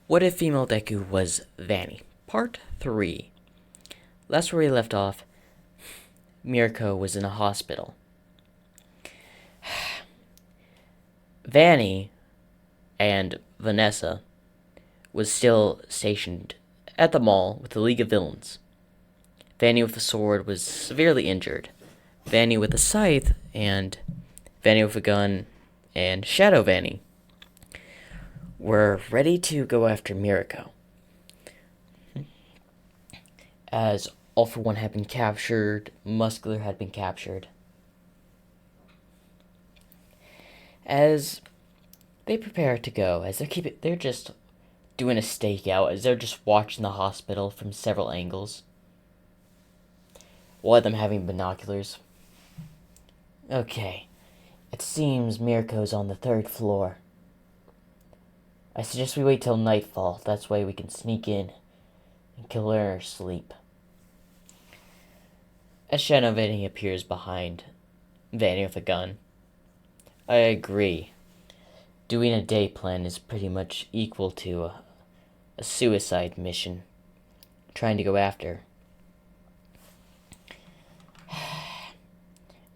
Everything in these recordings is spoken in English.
What if Female Deku was Vanny? Part 3. Last where we left off, Mirko was in a hospital. Vanny and Vanessa was still stationed at the mall with the League of Villains. Vanny with a sword was severely injured. Vanny with a scythe and Vanny with a gun and Shadow Vanny were ready to go after Mirko, as All for One had been captured, Muscular had been captured. As they prepare to go, as they're just doing a stakeout, as they're just watching the hospital from several angles. One of them having binoculars. Okay, it seems Mirko's on the 3rd floor. I suggest we wait till nightfall. That's way we can sneak in and kill her in her sleep. As Shadow Vanny appears behind Vanny with a gun. I agree. Doing a day plan is pretty much equal to a suicide mission. Trying to go after.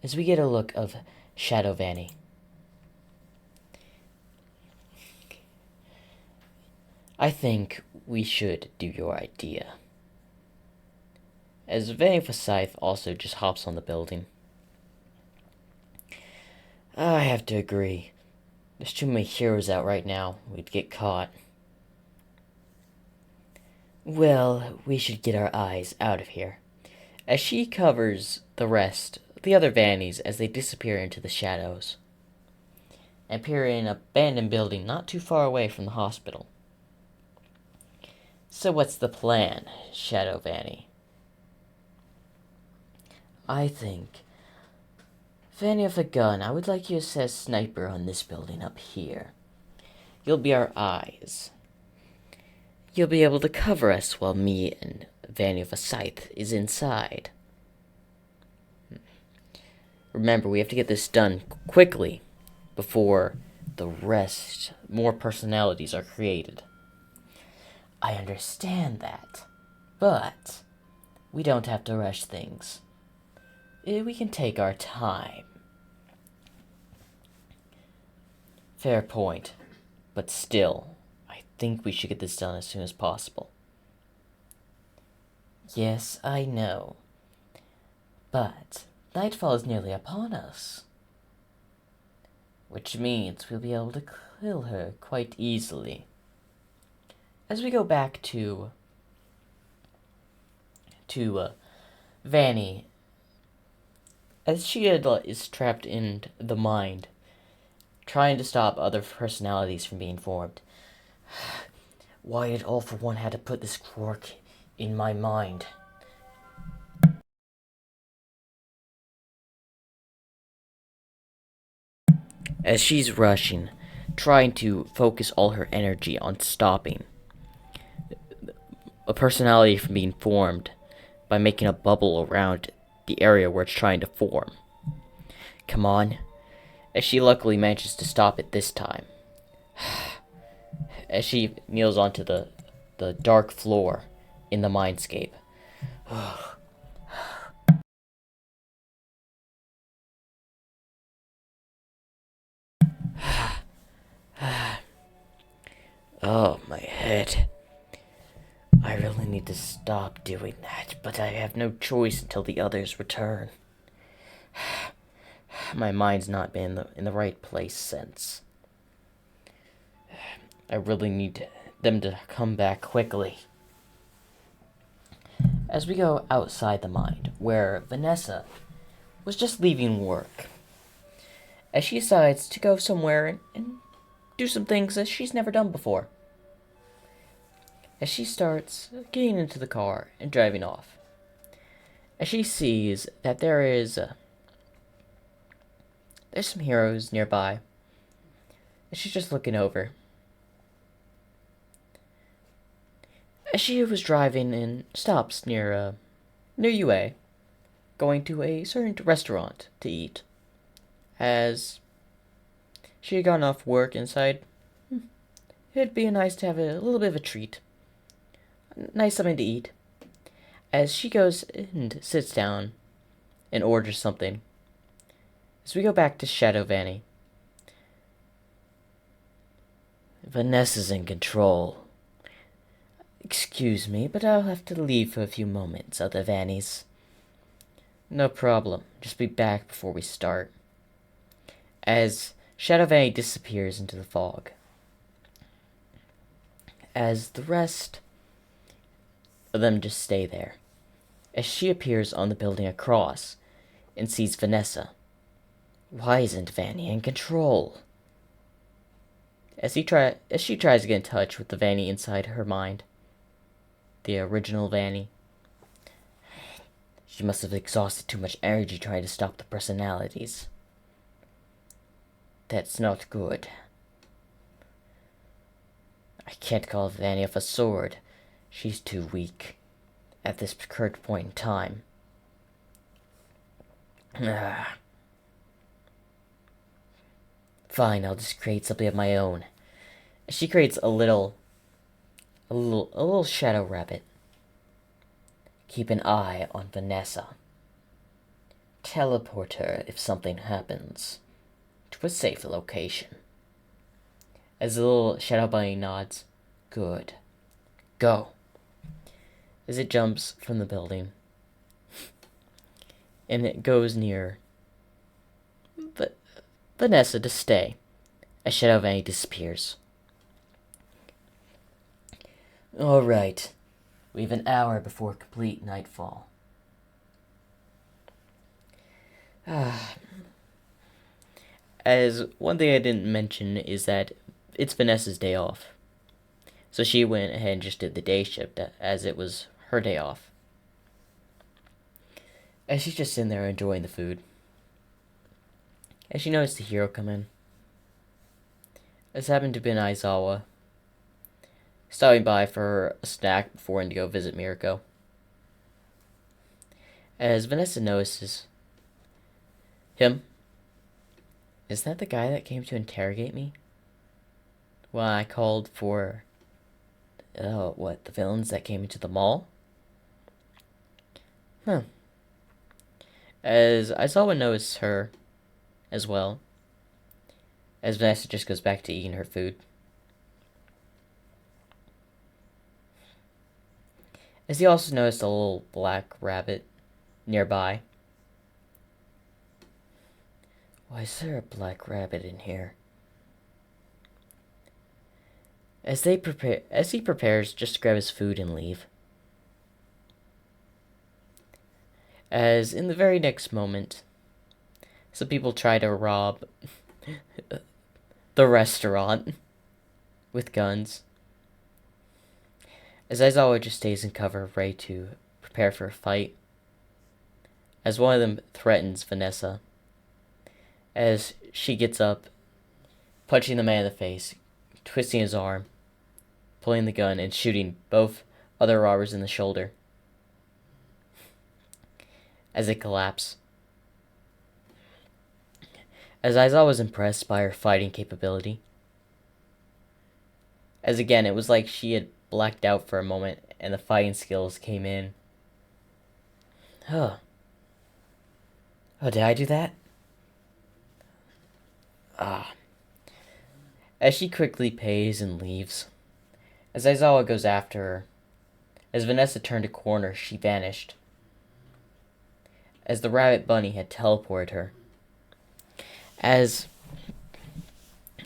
As we get a look of Shadow Vanny. I think we should do your idea. As Vanny with a scythe also just hops on the building. I have to agree. There's too many heroes out right now. We'd get caught. Well, we should get our eyes out of here. As she covers the other Vannies as they disappear into the shadows. And appear in an abandoned building not too far away from the hospital. So what's the plan, Shadow Vanny? I think Vanny with a gun, I would like you to set a sniper on this building up here. You'll be our eyes. You'll be able to cover us while me and Vanny with a scythe is inside. Remember, we have to get this done quickly before the rest, more personalities are created. I understand that, but we don't have to rush things. We can take our time. Fair point, but still, I think we should get this done as soon as possible. Yes, I know, but nightfall is nearly upon us, which means we'll be able to kill her quite easily. As we go back to Vanny, as she is trapped in the mind, trying to stop other personalities from being formed. Why had All for One had to put this quirk in my mind? As she's rushing, trying to focus all her energy on stopping a personality from being formed by making a bubble around the area where it's trying to form. Come on. As she luckily manages to stop it this time. As she kneels onto the dark floor in the mindscape. Oh, my head. I really need to stop doing that, but I have no choice until the others return. My mind's not been in the right place since. I really need them to come back quickly. As we go outside the mind, where Vanessa was just leaving work, as she decides to go somewhere and do some things that she's never done before. As she starts getting into the car and driving off, as she sees that there's some heroes nearby, and she's just looking over. As she was driving and stops near UA, going to a certain restaurant to eat, as she had gotten off work inside it'd be nice to have a little bit of a treat. Nice something to eat. As she goes and sits down and orders something. As we go back to Shadow Vanny. Vanessa's in control. Excuse me, but I'll have to leave for a few moments, other Vannies. No problem. Just be back before we start. As Shadow Vanny disappears into the fog. As the rest of them just stay there. As she appears on the building across and sees Vanessa. Why isn't Vanny in control? As she tries to get in touch with the Vanny inside her mind. The original Vanny. She must have exhausted too much energy trying to stop the personalities. That's not good. I can't call Vanny off a sword. She's too weak. At this current point in time. Fine, I'll just create something of my own. She creates a little shadow rabbit. Keep an eye on Vanessa. Teleport her if something happens to a safe location. As the little shadow bunny nods, good. Go. As it jumps from the building. And it goes near Vanessa to stay. As Shadow Vanny disappears. Alright. We have an hour before complete nightfall. As one thing I didn't mention is that it's Vanessa's day off. So she went ahead and just did the day shift as it was her day off. As she's just sitting there enjoying the food. As she noticed the hero come in. This happened to be Aizawa. Stopping by for a snack before going to go visit Mirko. As Vanessa notices him. Is that the guy that came to interrogate me? When I called for the villains that came into the mall? Huh. As Aizawa notices her as well. As Vanessa just goes back to eating her food. As he also noticed a little black rabbit nearby. Why is there a black rabbit in here? As he prepares just to grab his food and leave. As in the very next moment, some people try to rob the restaurant with guns. As Aizawa just stays in cover, ready to prepare for a fight. As one of them threatens Vanessa. As she gets up, punching the man in the face, twisting his arm, pulling the gun, and shooting both other robbers in the shoulder. As they collapse. As Aizawa was impressed by her fighting capability. As again, it was like she had blacked out for a moment, and the fighting skills came in. Oh, did I do that? As she quickly pays and leaves. As Aizawa goes after her. As Vanessa turned a corner, she vanished. As the rabbit bunny had teleported her. As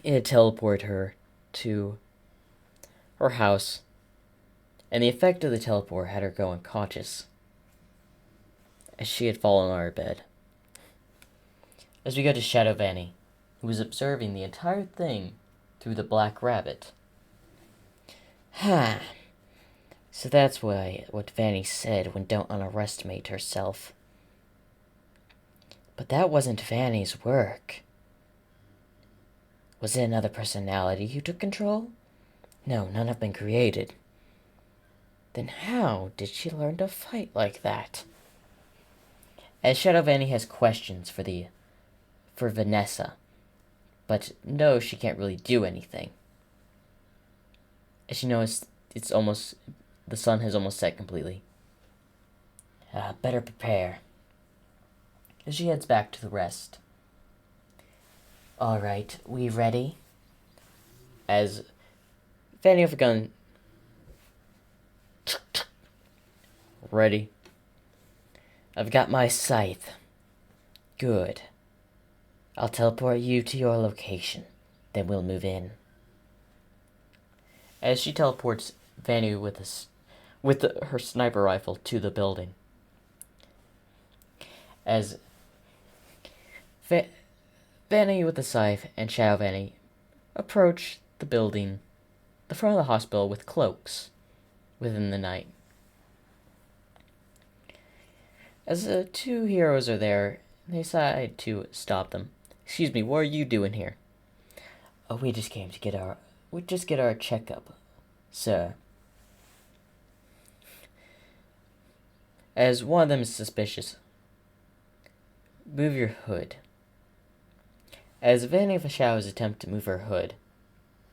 it had teleported her to her house. And the effect of the teleport had her go unconscious. As she had fallen on her bed. As we go to Shadow Vanny, who was observing the entire thing through the black rabbit. So that's what Vanny said when don't underestimate herself. But that wasn't Vanny's work. Was it another personality who took control? No, none have been created. Then how did she learn to fight like that? As Shadow Vanny has questions for Vanessa, but no, she can't really do anything. As she knows the sun has almost set completely. Better prepare. As she heads back to the rest. Alright, we ready? As Fanny with a gun. Ready. I've got my scythe. Good. I'll teleport you to your location. Then we'll move in. As she teleports Vanny with her sniper rifle to the building. As Vanny with the scythe and Shadow Vanny approach the building, the front of the hospital with cloaks within the night. As the two heroes are there, they decide to stop them. Excuse me, what are you doing here? Oh, we just get our checkup, sir. As one of them is suspicious. Move your hood. As Vanny of the Shadows attempt to move her hood,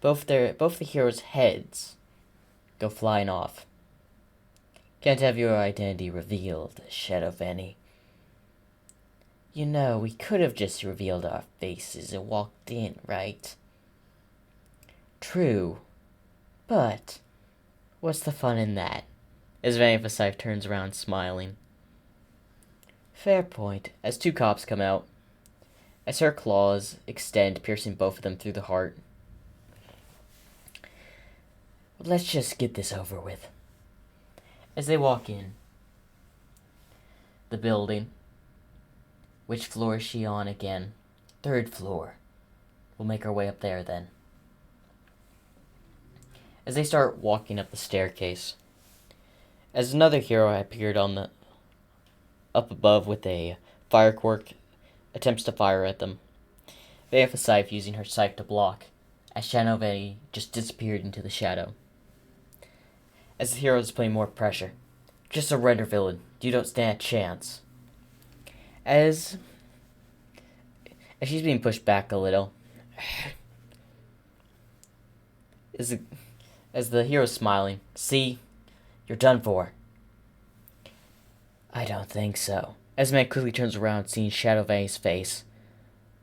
both the heroes' heads go flying off. Can't have your identity revealed, Shadow Vanny. You know, we could have just revealed our faces and walked in, right? True. But what's the fun in that? As Vanny of the Scythe turns around smiling. Fair point, as two cops come out. As her claws extend, piercing both of them through the heart. Let's just get this over with. As they walk in the building. Which floor is she on again? 3rd floor. We'll make our way up there then. As they start walking up the staircase. As another hero appeared up above with a fire quirk, attempts to fire at them. They have a scythe using her scythe to block, as Shadow Vanny just disappeared into the shadow. As the hero is putting more pressure. Just a render villain. You don't stand a chance. As she's being pushed back a little. As the hero's smiling. See? You're done for. I don't think so. As the man quickly turns around, seeing Shadow Vanny's face,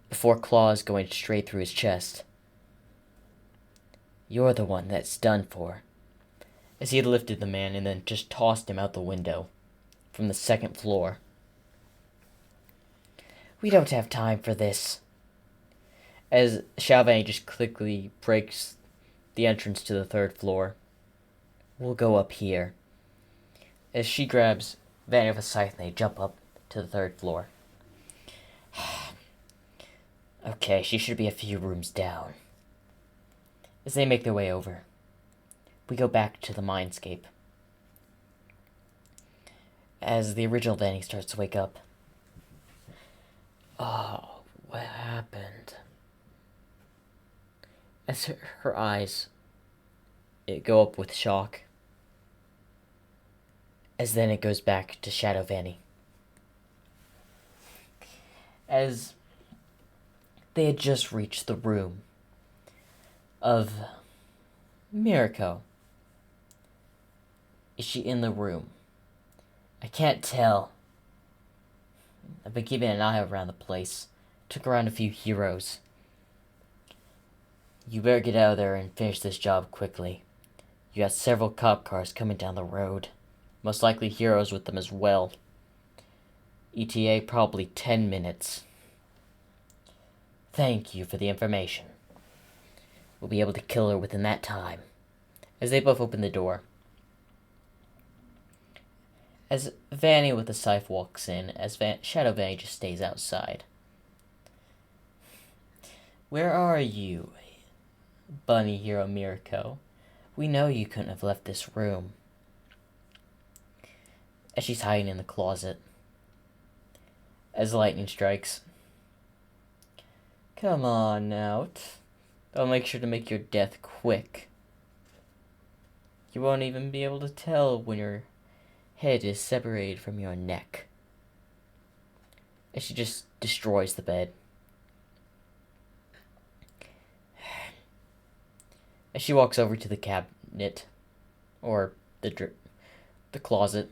before claws going straight through his chest. You're the one that's done for. As he had lifted the man and then just tossed him out the window from the 2nd floor. We don't have time for this. As Shadow Vanny just quickly breaks the entrance to the 3rd floor. We'll go up here. As she grabs Vanny with a scythe and they jump up to the 3rd floor. Okay, she should be a few rooms down. As they make their way over, we go back to the mindscape. As the original Vanny starts to wake up. Oh, what happened? As her eyes go up with shock. As then it goes back to Shadow Vanny. As they had just reached the room of Mirako. Is she in the room? I can't tell. I've been keeping an eye around the place. Took around a few heroes. You better get out of there and finish this job quickly. You got several cop cars coming down the road. Most likely heroes with them as well. ETA probably 10 minutes. Thank you for the information. We'll be able to kill her within that time. As they both open the door. As Vanny with the scythe walks in, as Shadow Vanny just stays outside. Where are you, bunny hero Mirako? We know you couldn't have left this room. As she's hiding in the closet. As lightning strikes. Come on out. I'll make sure to make your death quick. You won't even be able to tell when your head is separated from your neck. As she just destroys the bed. As she walks over to the cabinet, or the closet.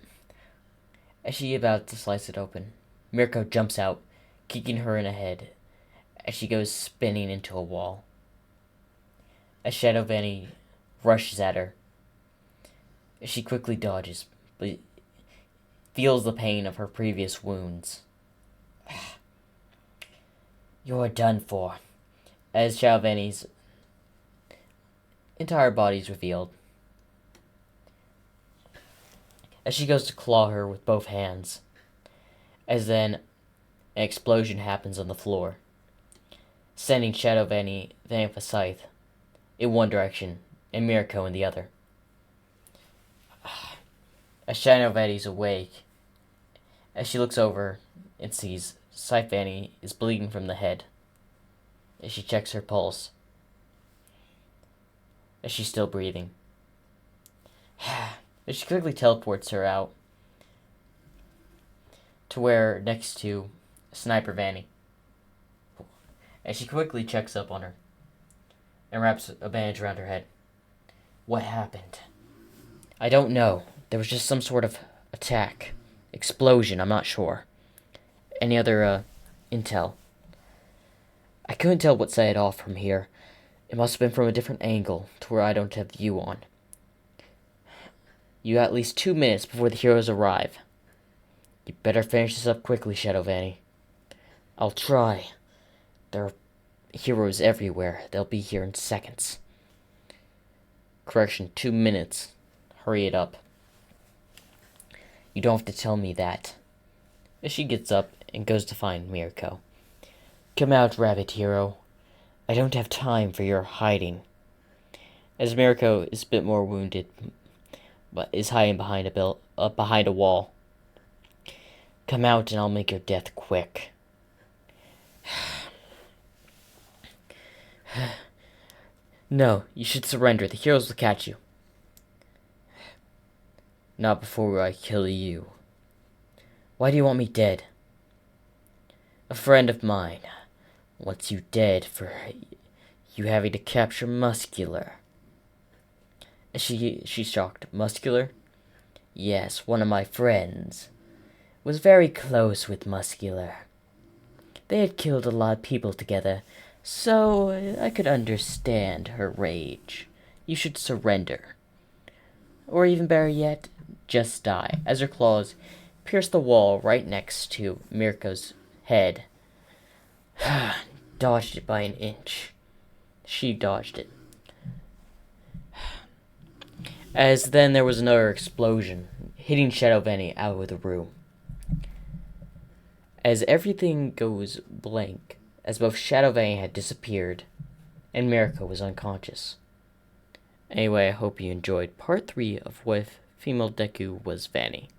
As she about to slice it open, Mirko jumps out, kicking her in the head as she goes spinning into a wall. A shadow Vanny rushes at her. She quickly dodges, but feels the pain of her previous wounds. You're done for, as Shadow Vanny's entire body is revealed. As she goes to claw her with both hands, as then an explosion happens on the floor, sending Shadow Vanny with a scythe in one direction and Mirko in the other. As Shadow Vanny's awake, as she looks over and sees Scythe Vanny is bleeding from the head, as she checks her pulse, as she's still breathing. As she quickly teleports her out to where next to Sniper Vanny. As she quickly checks up on her and wraps a bandage around her head. What happened? I don't know. There was just some sort of attack. Explosion, I'm not sure. Any other, intel? I couldn't tell what set it off from here. It must have been from a different angle to where I don't have view on. You got at least 2 minutes before the heroes arrive. You better finish this up quickly, Shadow Vanny. I'll try. There are heroes everywhere. They'll be here in seconds. Correction, 2 minutes. Hurry it up. You don't have to tell me that. As she gets up and goes to find Mirko. Come out, rabbit hero. I don't have time for your hiding. As Mirko is a bit more wounded, but is hiding behind a wall. Come out and I'll make your death quick. No, you should surrender. The heroes will catch you. Not before I kill you. Why do you want me dead? A friend of mine wants you dead for you having to capture Muscular. She's shocked. Muscular? Yes, one of my friends was very close with Muscular. They had killed a lot of people together, so I could understand her rage. You should surrender. Or even better yet, just die, as her claws pierce the wall right next to Mirko's head. Dodged it by an inch. She dodged it. As then there was another explosion, hitting Shadow Vanny out of the room. As everything goes blank, as both Shadow Vanny had disappeared, and Mirko was unconscious. Anyway, I hope you enjoyed part 3 of what if Fem Deku was Vanny.